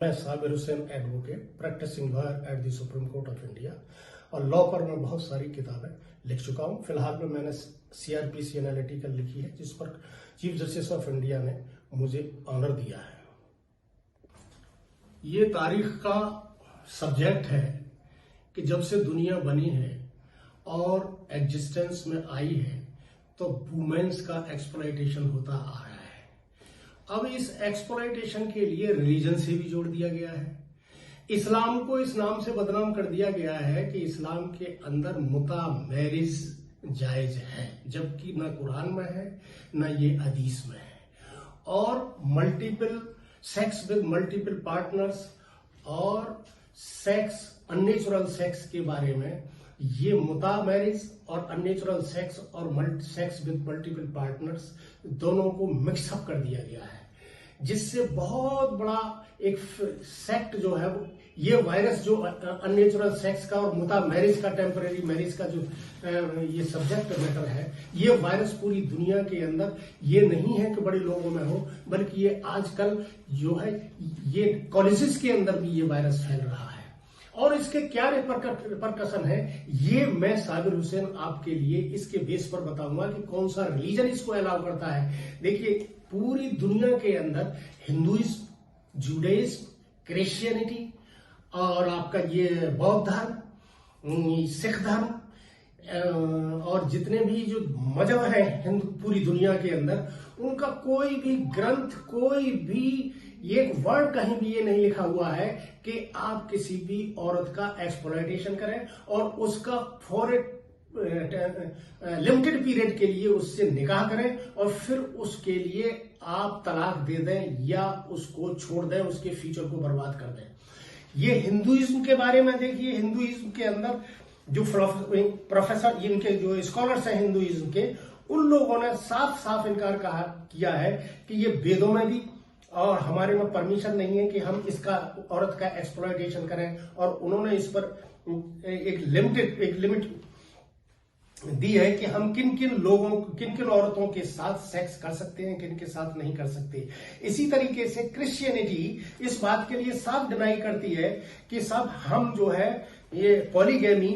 मैं Sabir Hussain advocate practising lawyer at the supreme court of India और law पर मैं बहुत सारी किताबें लिख चुका हूं। फिलहाल में मैंने CRPC एनालिटिकल लिखी है, जिस पर चीफ जस्टिस ऑफ इंडिया ने मुझे ऑनर दिया है। ये तारीख का सब्जेक्ट है कि जब से दुनिया बनी है और एग्जिस्टेंस में आई है तो वुमेन्स का एक्सप्लॉयटेशन होता आ रहा है। अब इस एक्सप्लॉयटेशन के लिए रिलीजन से भी जोड़ दिया गया है। इस्लाम को इस नाम से बदनाम कर दिया गया है कि इस्लाम के अंदर मुता मैरिज जायज है, जबकि न कुरान में है न ये हदीस में है। और multiple sex with multiple partners और सेक्स अननेचुरल सेक्स के बारे में ये मुता मैरिज और अननेचुरल सेक्स और सेक्स विद मल्टीपल पार्टनर्स दोनों को मिक्सअप कर दिया गया है, जिससे बहुत बड़ा एक सेक्ट जो है ये वायरस जो अननेचुरल सेक्स का और मुता मैरिज का टेम्परेरी मैरिज का जो ये सब्जेक्ट मैटर है, ये वायरस पूरी दुनिया के अंदर ये नहीं है कि बड़े लोगों में हो, बल्कि ये आजकल जो है ये कॉलेजेस के अंदर भी ये वायरस फैल रहा है। और इसके क्या रिपरकशन है ये मैं साबिर हुसैन आपके लिए इसके बेस पर बताऊंगा कि कौन सा रिलीजन इसको अलाउ करता है। देखिए, पूरी दुनिया के अंदर हिंदुइज्म, जुडाइज्म, क्रिश्चियनिटी और आपका ये बौद्ध धर्म, सिख धर्म और जितने भी जो मजहब हैं हिंदू पूरी दुनिया के अंदर, उनका कोई भी ग्रंथ, कोई भी एक वर्ड कहीं भी ये नहीं लिखा हुआ है कि आप किसी भी औरत का एक्सप्लॉयटेशन करें और उसका फॉर लिमिटेड पीरियड के लिए उससे निकाह करें और फिर उसके लिए आप तलाक दे दें या उसको छोड़ दें, उसके फ्यूचर को बर्बाद कर दें। ये हिंदुइज्म के बारे में देखिए, हिंदुइज्म के अंदर जो प्रोफेसर इनके जो स्कॉलर्स हैं हिंदुइज्म के, उन लोगों ने साफ साफ इनकार किया है कि ये वेदों में भी और हमारे में परमिशन नहीं है कि हम इसका औरत का एक्सप्लॉयटेशन करें। और उन्होंने इस पर एक लिमिट दी है कि हम किन किन औरतों के साथ सेक्स कर सकते हैं, किन के साथ नहीं कर सकते। इसी तरीके से क्रिश्चियनिटी इस बात के लिए साफ डिनाई करती है कि सब हम जो है ये पॉलीगैमी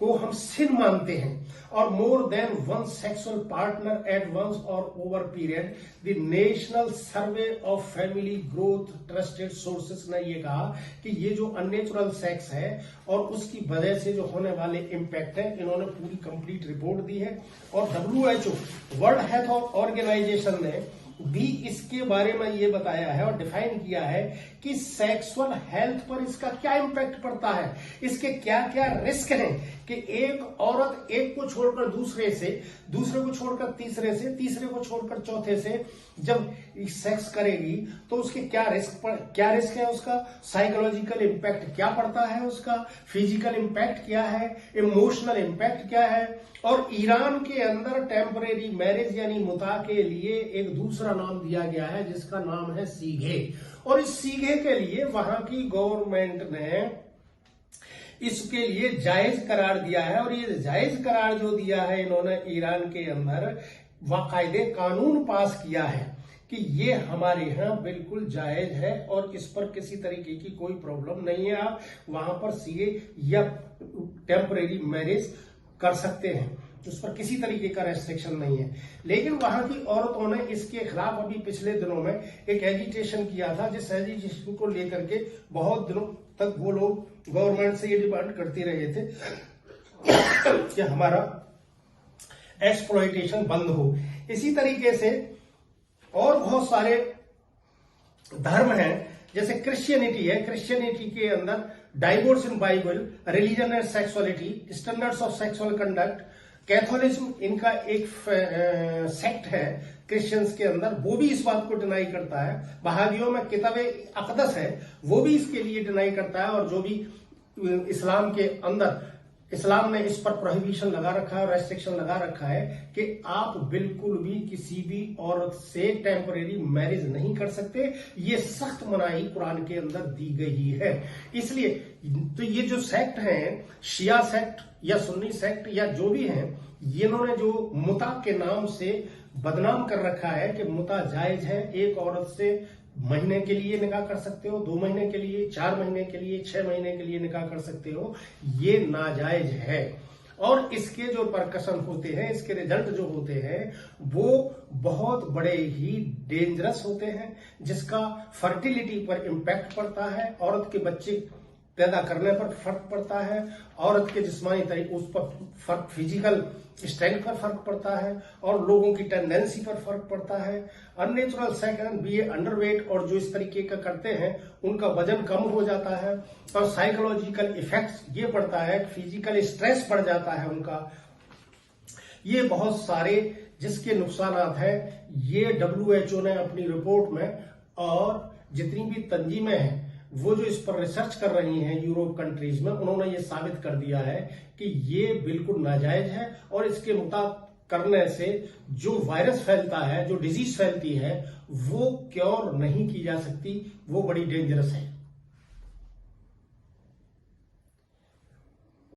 को हम सिन मानते हैं और more than one sexual partner at once और over period. The national survey of family growth trusted sources ने ये कहा कि ये जो अननेचुरल सेक्स है और उसकी वजह से जो होने वाले इम्पैक्ट है, इन्होंने पूरी कंप्लीट रिपोर्ट दी है। और WHO वर्ल्ड हेल्थ ऑर्गेनाइजेशन ने भी इसके बारे में ये बताया है और डिफाइन किया है कि सेक्सुअल हेल्थ पर इसका क्या इम्पैक्ट पड़ता है, इसके क्या क्या रिस्क हैं कि एक औरत एक को छोड़कर दूसरे से, दूसरे को छोड़कर तीसरे से, तीसरे को छोड़कर चौथे से जब सेक्स करेगी तो उसके क्या रिस्क है, उसका साइकोलॉजिकल इम्पैक्ट क्या पड़ता है, उसका फिजिकल इम्पैक्ट क्या है, इमोशनल इम्पैक्ट क्या है। और ईरान के अंदर टेम्परेरी मैरिज यानी मुता के लिए एक दूसरा नाम दिया गया है जिसका नाम है सीगे। और इस सीगे के लिए वहां की गवर्नमेंट ने इसके लिए जायज करार दिया है। और ये जायज करार जो दिया है इन्होंने ईरान के अंदर बाकायदे कानून पास किया है कि ये हमारे यहाँ बिल्कुल जायज है और इस पर किसी तरीके की कोई प्रॉब्लम नहीं है। आप वहां पर सीए या टेम्परेरी मैरिज कर सकते हैं, उस पर किसी तरीके का रेस्ट्रिक्शन नहीं है। लेकिन वहां की औरतों ने इसके खिलाफ अभी पिछले दिनों में एक एजिटेशन किया था, जिस एजिटेशन को लेकर के बहुत दिनों तक वो लोग गवर्नमेंट से ये डिमांड करते रहे थे कि हमारा एक्सप्लॉयटेशन बंद हो। इसी तरीके से और बहुत सारे धर्म हैं, जैसे क्रिश्चियनिटी है, क्रिश्चियनिटी के अंदर divorce in Bible, religion and sexuality, standards of sexual conduct, Catholicism इनका एक सेक्ट है क्रिश्चियंस के अंदर, वो भी इस बात को डिनाई करता है। बहादियों में किताबे अकदस है, वो भी इसके लिए डिनाई करता है। और जो भी इस्लाम के अंदर इस्लाम ने इस पर प्रोहिबिशन लगा रखा है और रेस्ट्रिक्शन लगा रखा है कि आप बिल्कुल भी किसी भी औरत से टेम्परेरी मैरिज नहीं कर सकते। ये सख्त मनाही कुरान के अंदर दी गई है। इसलिए तो ये जो सेक्ट हैं, शिया सेक्ट या सुन्नी सेक्ट या जो भी हैं, इन्होंने जो मुता के नाम से बदनाम कर रखा है कि मुता जायज है, एक औरत से महीने के लिए निकाह कर सकते हो, 2 महीने के लिए, 4 महीने के लिए, 6 महीने के लिए निकाह कर सकते हो। ये नाजायज है और इसके जो परकशन होते हैं, इसके रिजल्ट जो होते हैं वो बहुत बड़े ही डेंजरस होते हैं, जिसका फर्टिलिटी पर इम्पैक्ट पड़ता है, औरत के बच्चे पैदा करने पर फर्क पड़ता है, औरत के जिस्मानी तरीके उस पर फर्क, फिजिकल स्ट्रेंथ पर फर्क पड़ता है और लोगों की टेंडेंसी पर फर्क पड़ता है। अननेचुरल सेकंड बी अंडरवेट और जो इस तरीके का करते हैं उनका वजन कम हो जाता है और साइकोलॉजिकल इफेक्ट्स ये पड़ता है, फिजिकल स्ट्रेस बढ़ जाता है उनका। ये बहुत सारे जिसके नुकसानात हैं, ये WHO ने अपनी रिपोर्ट में और जितनी भी तंजीमें हैं वो जो इस पर रिसर्च कर रही हैं यूरोप कंट्रीज में, उन्होंने ये साबित कर दिया है कि ये बिल्कुल नाजायज है और इसके मुताबिक करने से जो वायरस फैलता है, जो डिजीज फैलती है, वो क्योर नहीं की जा सकती, वो बड़ी डेंजरस है।